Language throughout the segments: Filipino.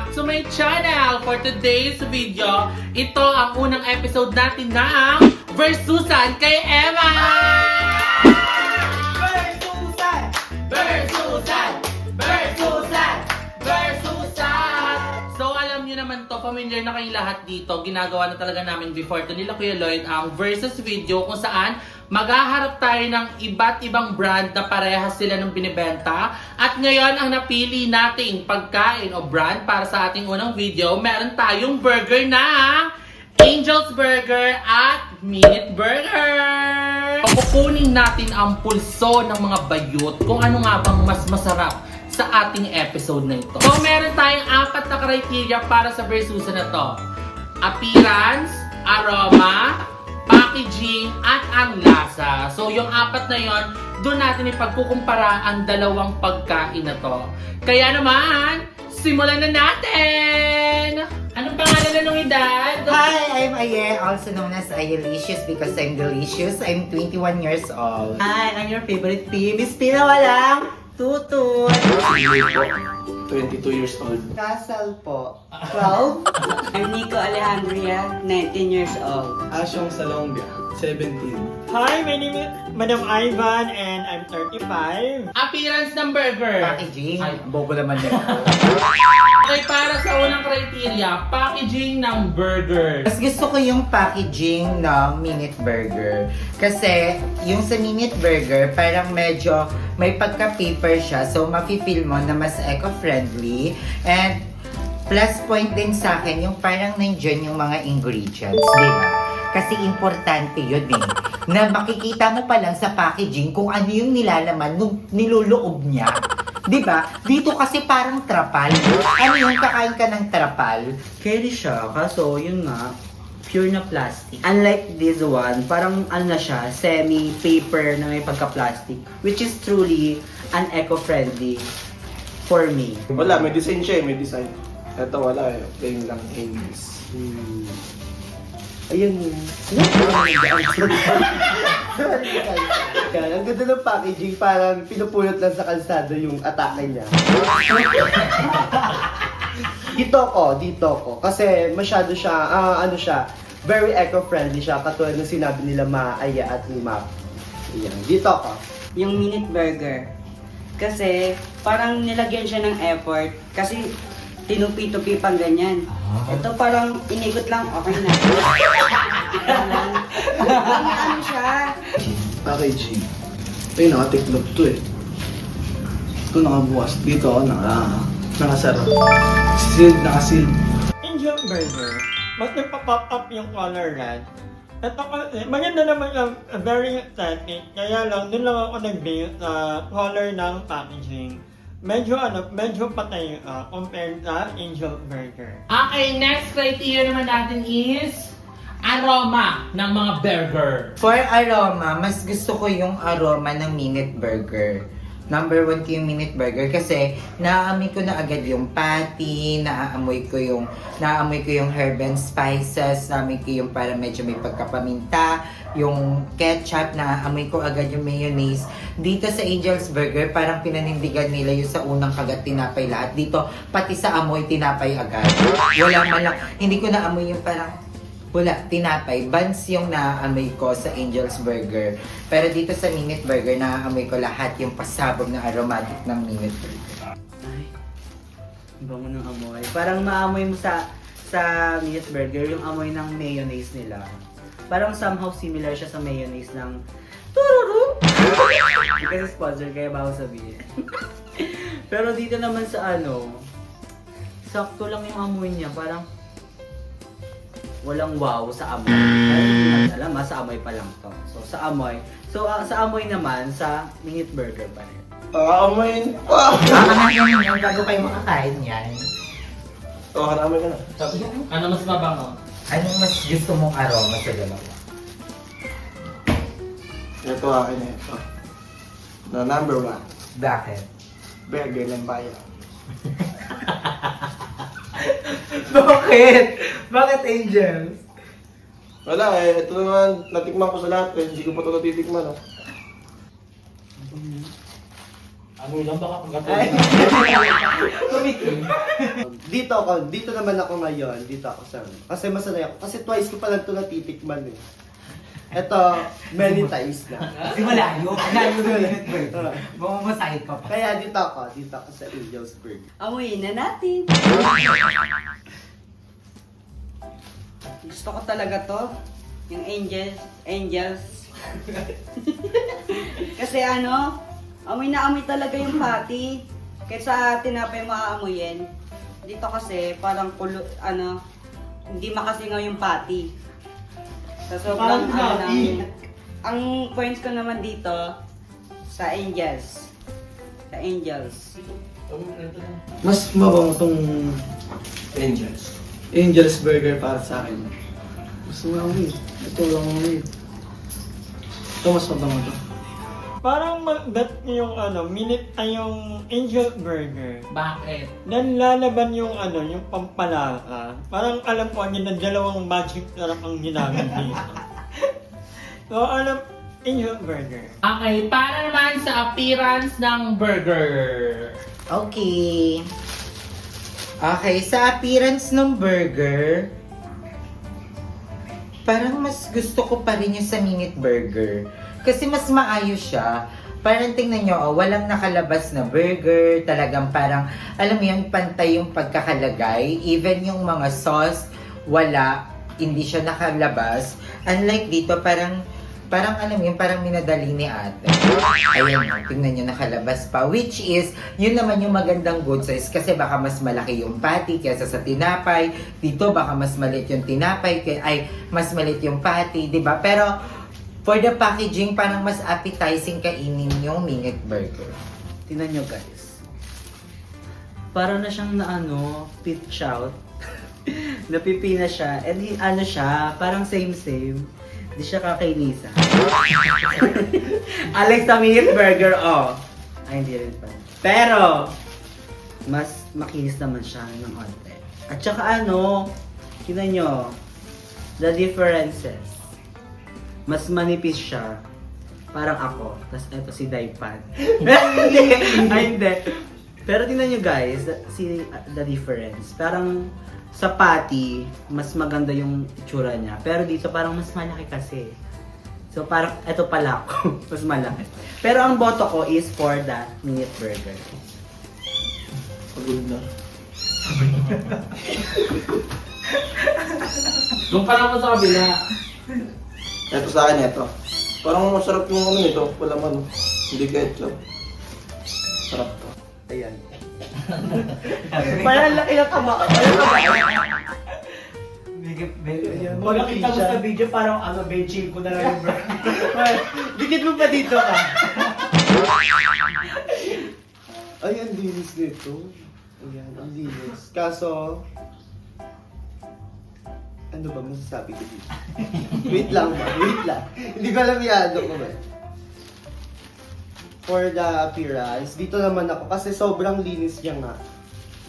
back to my channel! For today's video, ito ang unang episode natin ng Versusan kay Emma! Versusan! Versusan! Versusan! Versusan! So alam nyo naman to, familiar na kayong lahat dito. Ginagawa na talaga namin before to nila Kuya Lloyd ang versus video kung saan maghaharap tayo ng iba't ibang brand na parehas sila ng binibenta. At ngayon, ang napili nating pagkain o brand para sa ating unang video, meron tayong burger na Angel's Burger at Minute Burger! Kukunin natin ang pulso ng mga bayot kung ano nga bang mas masarap sa ating episode na ito. So, meron tayong 4 na criteria para sa versusan na to. Appearance, aroma, packaging, at ang lasa. So, yung 4 na yon, doon natin ipagkukumpara ang dalawang pagkain na to. Kaya naman, simulan na natin! Anong pangalan na nung edad? Hi, I'm Aye, also known as Ayelicious because I'm delicious. I'm 21 years old. Hi, I'm your favorite P. Miss P na walang tutut. 22 years old. Kasal po. 12? I'm Nico Alejandria, 19 years old. Asyong Salombia, 17. Hi, my name is Madam Ivan and I'm 35. Appearance ng burger. Packaging? Ay. Bobo naman yun. Okay, para sa unang criteria, packaging ng burger. Mas gusto ko yung packaging ng Minute Burger. Kasi yung sa Minute Burger, parang medyo may pagka-paper siya. So, mafe-feel mo na mas eco-friendly. And plus point din sa akin, yung parang nandyan yung mga ingredients, di ba? Kasi importante yun eh. Na makikita mo pa lang sa packaging kung ano yung nilalaman nung niluloob niya. Diba? Dito kasi parang trapal. Ano yung kakain ka ng trapal? Carry siya, kaso yun nga, pure na plastic. Unlike this one, parang ano na siya, semi-paper na may pagka-plastic. Which is truly an eco-friendly for me. Wala, may design siya eh, may design. Ito wala eh, plain lang English. Ayun yun. Ang ganda ng packaging, parang pinupulot lang sa kalsada yung atake niya. Dito ko. Kasi masyado siya, very eco-friendly siya. Katulad ng sinabi nila Maaya at ni Map. Ayan, dito ko. Yung Minute Burger. Kasi parang nilagyan siya ng effort. Kasi tinupi-tupi pang ganyan. Ito parang inigot lang, okay na. Ano siya? Packaging. Ito yung nakatiklop to eh. Ito nakabukas. Dito ako nakasara. Nakasealed. Angel Burger. Mas nagpa-pop up yung color red. Ito kasi, maganda naman yung very aesthetic. Kaya lang, dun lang ako nag-base sa color ng packaging. Medyo patay compared sa Angel Burger. Okay, next criteria naman natin is aroma ng mga burger. For aroma, mas gusto ko yung aroma ng Minute Burger. Number 1 ko yung Minute Burger kasi naaamoy ko na agad yung patty, naaamoy ko yung herb and spices, naaamoy ko yung para medyo may pagkapaminta, yung ketchup, naaamoy ko agad yung mayonnaise. Dito sa Angel's Burger, parang pinanindigan nila yung sa unang kagat tinapay lahat. Dito, pati sa amoy tinapay agad. Wala man lang, hindi ko naamoy yung parang wala, tinapay. Buns yung naaamoy ko sa Angel's Burger. Pero dito sa Minute Burger, naaamoy ko lahat yung pasabog na aromatic ng Minute Burger. Ay, bango ng amoy. Parang maamoy mo sa Minute Burger yung amoy ng mayonnaise nila. Parang somehow similar siya sa mayonnaise ng Tururu! Kasi sponsor kaya ba ako sabihin. Pero dito naman sa sakto lang yung amoy niya. Parang walang wow sa amoy. Pero hindi natin alam, sa amoy pa lang to. So sa amoy naman, sa Minute Burger pa rin. Amoy. Kakanahin yun, bago kayo makakain yan. Oh, karami ka na. Ano mas mabango? Anong mas gusto mong aroma sa dalawa? Ito akin eh. Ito. Na number 1. Bakit? Burger ng bayan. Bakit? Bakit Angels? Wala eh, ito naman natikman ko sa lahat eh. Hindi ko pa ito natitikman oh. Ano lang baka kagatuloy? Dito naman ako ngayon. Dito ako sa kasi masanay ako. Kasi twice ko pa lang ito natitikman eh. Ito, many times na. Kasi malayo. Malayo na minute burger. Mamamasahit ka pa. Kaya dito ako sa Angel's Burger. Amuyin na natin. Gusto ko talaga to. Yung angels. Kasi ano, amoy na amoy talaga yung patty. Kaysa tinapay mo aamuyin. Dito kasi parang hindi makasingaw yung patty. Sa sobrang ang points ko naman dito sa angels. Sa angels. Mas mabango tong Angel's Burger para sa akin. Gusto nga ako eh. Ito lang ako eh. Ito mas mabango to. Parang mag-bet yung yung Angel Burger. Bakit? Nanlalaban yung yung pampalaka. Parang alam ko na dalawang magic sarap ang ginamit dito. So, Angel Burger. Okay, para naman sa appearance ng burger. Okay. Okay, sa appearance ng burger, parang mas gusto ko pa rin yung sa minute burger. Kasi mas maayos siya. Parang tingnan nyo, walang nakalabas na burger. Talagang parang, alam mo yun, pantay yung pagkakalagay. Even yung mga sauce, wala. Hindi siya nakalabas. Unlike dito, parang alam mo yun, parang minadali ni ate. Ayan o, tingnan nyo, nakalabas pa. Which is, yun naman yung magandang good size. Kasi baka mas malaki yung patty kaysa sa tinapay. Dito, baka mas maliit yung tinapay, mas maliit yung patty, di ba? Pero, for the packaging, parang mas appetizing kainin yung minute burger. Tingnan nyo guys. Para na siyang pitch out. Napipina siya. And siya, parang same. Hindi siya kakainisa. Alex sa minute burger, Ay, hindi rin pa. Pero, mas makinis naman siya ng konti. At saka tingnan nyo, the differences. Mas manipis siya. Parang ako. Tapos eto si Daipan. Ay, hindi. Pero tingnan nyo guys, the difference. Parang sa patty, mas maganda yung itsura niya. Pero dito parang mas malaki kasi. So parang, eto pala ako. Mas malaki. Pero ang boto ko is for the minute burger. Pagod na. Doon pa naman sa kabila. Ito sa akin, ito. Parang masarap yung nito. Wala man. Hindi ketchup. Sarap to. Ayan. Parang laki ng kama. Kung nakita mo sa video, parang benching ko na lang yung burger. Dikit mo pa dito ka. Ay, ang linis nito. Ayan, ang linis. Kaso, ano ba masasabi ko dito? Wait lang. Hindi ko alam ko ba. For the appearance, dito naman ako kasi sobrang linis niya nga.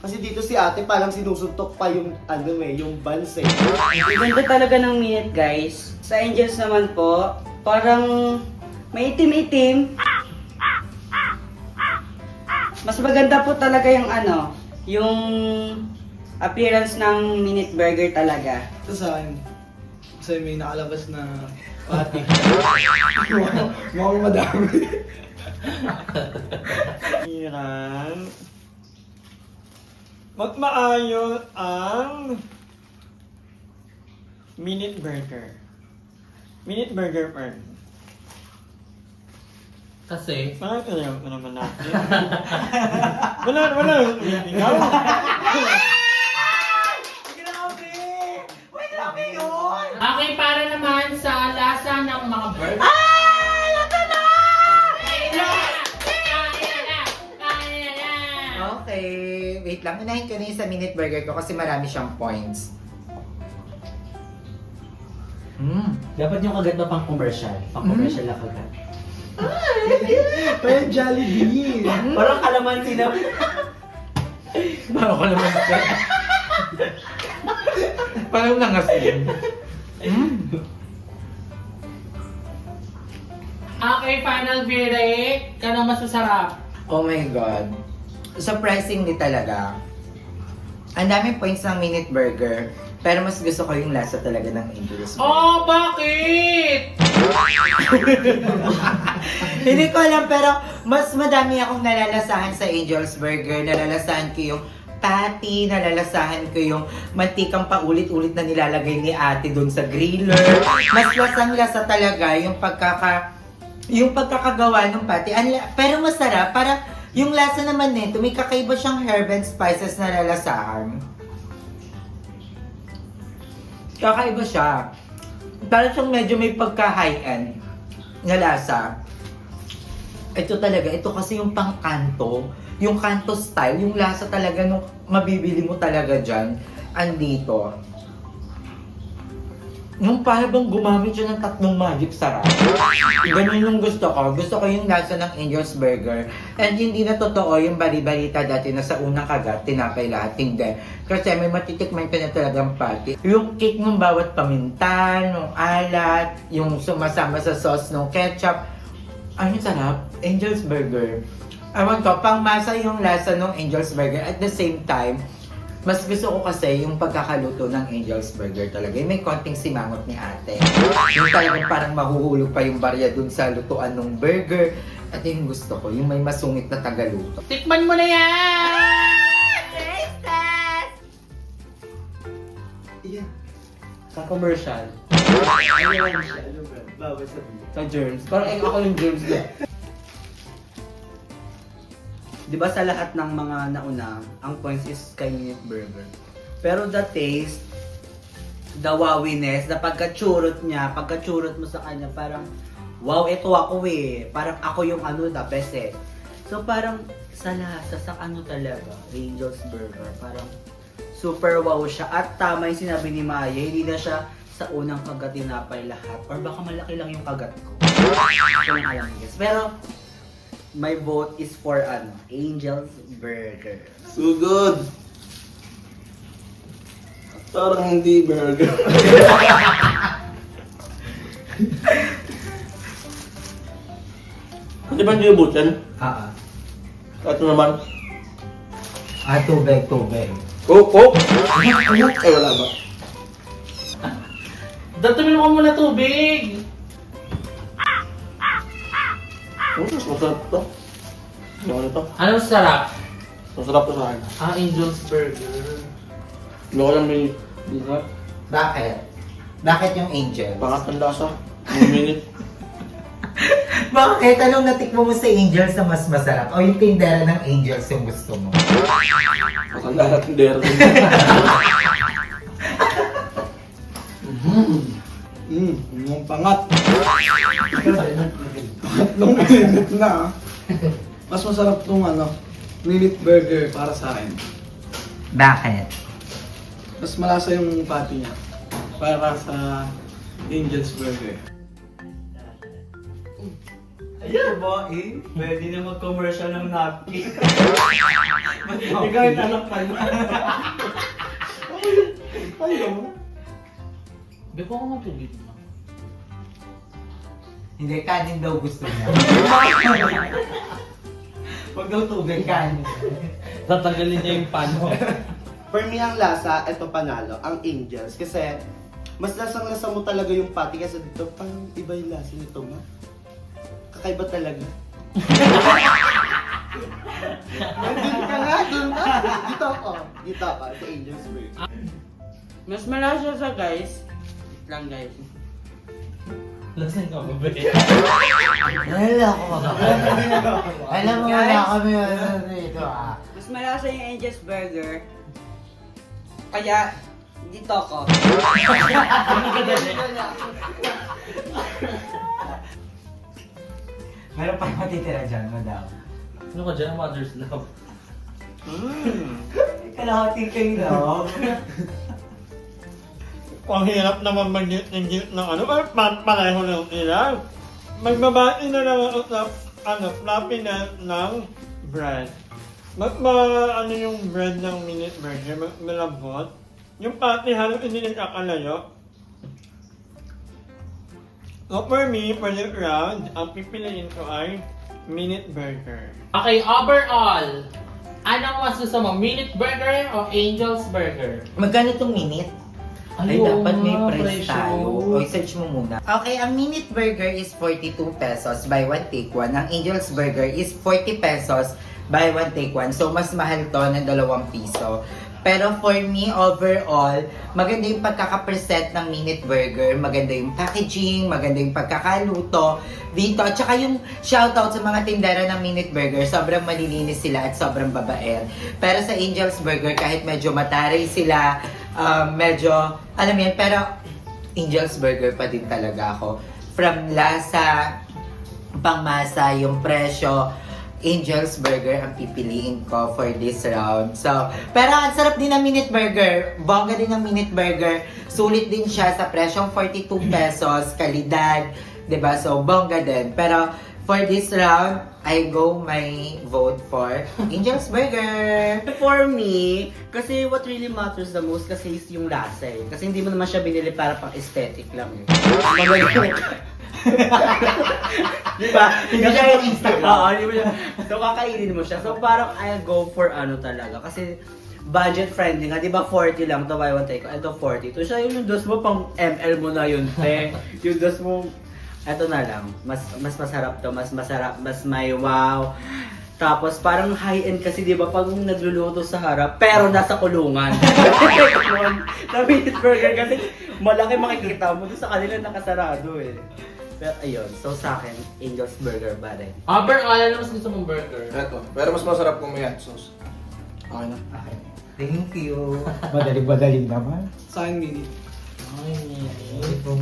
Kasi dito si ate parang sinusuntok pa yung yung buns eh. Ganda talaga ng minute guys. Sa angels naman po, parang may itim-itim. Mas maganda po talaga yung yung appearance ng minute burger talaga. Ito sa akin. Kasi may nakalabas na patty. Mukhang madami. Iran. Magmaayos ang minute burger. Minute burger pa rin. Kasi, Parang kaya ko naman natin. Wala. Ikaw. okay, para naman sa lasa ng mga burger. Okay, wait lang. Unahin ko na yung sa minute burger ko kasi marami siyang points. Dapat yung kagat pa pang commercial. Pang commercial na kagat. Parang Jollibee. Parang kalamansi na. Parang ko naman siya. Parang nangasin. Okay, final verdict. Kanang mas masarap? Oh my God. Surprisingly talaga. Ang daming points ng minute burger. Pero mas gusto ko yung lasa talaga ng Angel's Burger. Oh, bakit? Hindi ko alam, pero mas madami akong nalalasahan sa Angel's Burger. Nalalasahan ko yung patty, nalalasahan ko yung mantikang paulit-ulit na nilalagay ni ate doon sa griller. Mas lasang-lasa talaga yung pagkakagawa ng patty. Pero masarap, para yung lasa naman nito, may kakaiba siyang herb and spices na lalasahan. Kakaiba siya. Parang siyang medyo may pagka-high-end na lasa. Ito talaga, ito kasi yung pang-kanto. Yung kanto style, yung lasa talaga nung mabibili mo talaga dyan, andito. Yung parang bang gumamit siya ng 3 magic sarap. Ganun yung gusto ko. Gusto ko yung lasa ng Angel's Burger. And hindi na totoo yung bali-balita dati na sa unang kagat, tinapay lahat. Hindi. Kasi may matitikman ka na talagang patty. Yung cake ng bawat paminta, nung alat, yung sumasama sa sauce ng ketchup. Ang sarap, Angel's Burger. Ewan ko, pangmasa yung lasa ng Angel's Burger. At the same time, mas gusto ko kasi yung pagkakaluto ng Angel's Burger talaga. May konting simangot ni ate. Yung talagang parang mahuhulog pa yung barya dun sa lutuan ng burger. At yung gusto ko, yung may masungit na tagaluto. Tikman mo na yan! Iyan. Sa commercial. Ano lang siya? Ano ba? Bawal sabihin. Sa germs. Parang ako yung germs na. Di ba sa lahat ng mga nauna, ang points is kay Minute Burger. Pero the taste, the wowiness, the pagkachurot niya, pagkachurot mo sa kanya, parang, wow, ito ako eh. Parang ako yung the best eh. So parang sa lasa, sa talaga, Angel's Burger, parang super wow siya. At tama yung sinabi ni Maya, hindi na siya sa unang kagat tinapay lahat. Or baka malaki lang yung kagat ko. So, alam guys. Pero, my vote is for Angel's Burger. So good! Parang hindi burger. Di ba hindi ubot yan? Ito naman. Tubig. Coke! Ay, wala ba? Datumin mo muna tubig! Mas masarap to. Ano to? Anong sarap? Masarap to sa akin. Angel's Burger. Hindi ko alam may dessert. Bakit? Bakit yung Angel? Pangat ang lasa. 1 minute. Bakit? Anong natikmo mo sa Angels na mas masarap? O yung tindera ng Angels yung gusto mo? Matanda na tindera. Yung pangat. Pangatlong minute na. Mas masarap tong minute burger para sa akin. Bakit? Mas malasa yung patty niya. Para sa Angel's Burger. Ayan ba eh? Pwede na mag-commercial ng napkin. Ikaw yung anak pa na. Beko ko nga tubig mo. Hindi, kanin daw gusto niya. Huwag daw tubig, kanin. Tatanggalin niya yung pan mo. For me, ang lasa, ito panalo, ang Angels. Kasi, mas lasang-lasa mo talaga yung patty kasi dito, parang iba yung lasa nito, ma. Kakaiba talaga. Doon ka nga, doon ka. Dito ako, sa Angels Burger. Mas malasa siya guys. Lang guys. Lasing ka ba? Wala ako Alam mo na kami dito Mas malasa yung Angel's Burger. Kaya, dito ako. Meron pa matitira dyan, madam. Ano ka dyan? Mother's love. Kalahati kayo lang. Ang hirap naman mag-git ng pareho lang nila. Magbabati na lang ako sa fluffy ng bread. Yung bread ng Minute Burger, malambot. Yung patty halos hindi nagkakalayo. So for me, for the round, ang pipiliin ko ay Minute Burger. Okay, overall. Anong mas gusto mo? Minute Burger o Angel's Burger? Magkano tong minute? Ay, oo dapat may nga, price presyo. tayo. O, search mo muna. Okay, ang Minute Burger is 42 pesos, buy one take one. Ang Angel's Burger is 40 pesos, buy one take one. So, mas mahal to ng 2 piso. Pero for me, overall, maganda yung pagkakapresent ng Minute Burger. Maganda yung packaging, maganda yung pagkakaluto dito. At saka yung shoutout sa mga tindera ng Minute Burger, sobrang malilinis sila at sobrang babaer. Pero sa Angel's Burger, kahit medyo mataray sila, medyo, alam mo yan, pero Angel's Burger pa din talaga ako. From lasa, pangmasa, yung presyo, Angel's Burger ang pipiliin ko for this round. So, pero ang sarap din ng Minute Burger. Bongga din ng Minute Burger. Sulit din siya sa presyong 42 pesos, kalidad, 'di ba? So, bongga din. Pero for this round, I go my vote for Angel's Burger. For me, kasi what really matters the most kasi is yung lasa eh. Kasi hindi mo naman siya binili para pang aesthetic lang eh. Magaling. Di ba? Hindi siya yung Instagram. Oo, hindi mo siya. So, kakainin mo siya. So, parang I'll go for ano talaga. Kasi budget friendly nga. Di ba 40 lang to buy one take. Ito 40. So, siya yung dos mo pang ML mo na yun, te. Yung dos mo, eto na lang. Mas masarap to. Mas masarap. Mas may wow. Tapos parang high-end kasi 'di ba pag nagluluto sa harap pero nasa kulungan. Sa Minute Burger kasi malaki makikita mo doon sa kanila nakasarado eh. Pero ayun, so sa akin, Angel's Burger ba rin? Overall, ano mas gusto mong burger? Eto. Pero mas masarap kung may hot sauce. Okay na. Okay. Thank you. Madaling naman. Sa akin, mini. Ay,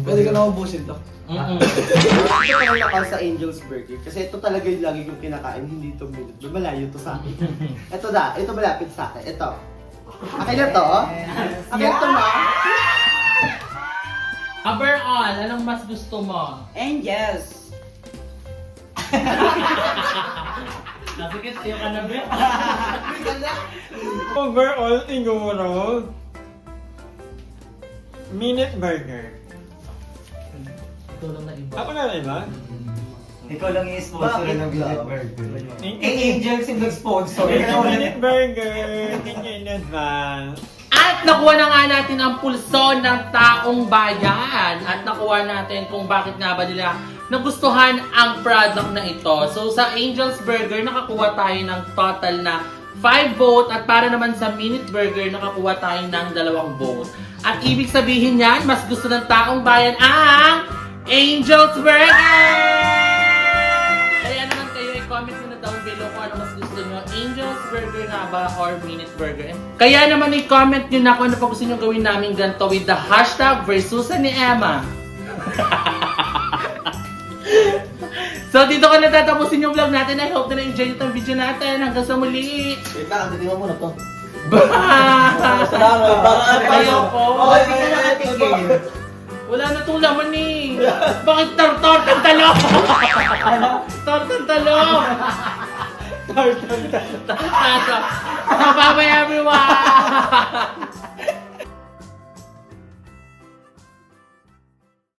Pwede ka na ubusin to. Mm-mm. Ito talaga ako sa Angel's Burger. Kasi ito talaga yung lagi kong kinakain, hindi ito minute. Malayo to sa akin. Ito na, ito malapit sa akin. Ito. Akin na to. Akin to ma. Overall, anong mas gusto mo? Angels. Nasikit, ayaw ka na ba? Overall, siguro, Minute Burger. Ito lang na iba. Ako na rin ba? Ikaw lang yung sponsor ng Minute Burger. Thank Eh, you. Angels yung nag-sponsor. Minute Burger. Thank you in advance. At nakuha na nga natin ang pulso ng taong bayan. At nakuha natin kung bakit nga ba nila nagustuhan ang product na ito. So sa Angel's Burger, nakakuha tayo ng total na 5 vote. At para naman sa Minute Burger, nakakuha tayo ng 2 vote. At ibig sabihin yan, mas gusto ng taong bayan ang Angel's Burger! Kaya naman kayo, i-comment nyo na down below kung ano mas gusto nyo. Angel's Burger nga ba or Minute Burger? Kaya naman i-comment nyo na kung ano pa gusto nyo gawin namin ganito with the hashtag Versusan ni Emma. So dito ko natatapusin yung vlog natin. I hope na na-enjoy nyo itong video natin. Hanggang sa muli! Wait lang, titingnan mo na to. Bye! Salamat. Ayaw ko! Oh, tingnan natin game. Wala na itong laman eh! Bakit tortang talong? Tortang talong! Tortang talong! Bye-bye everyone!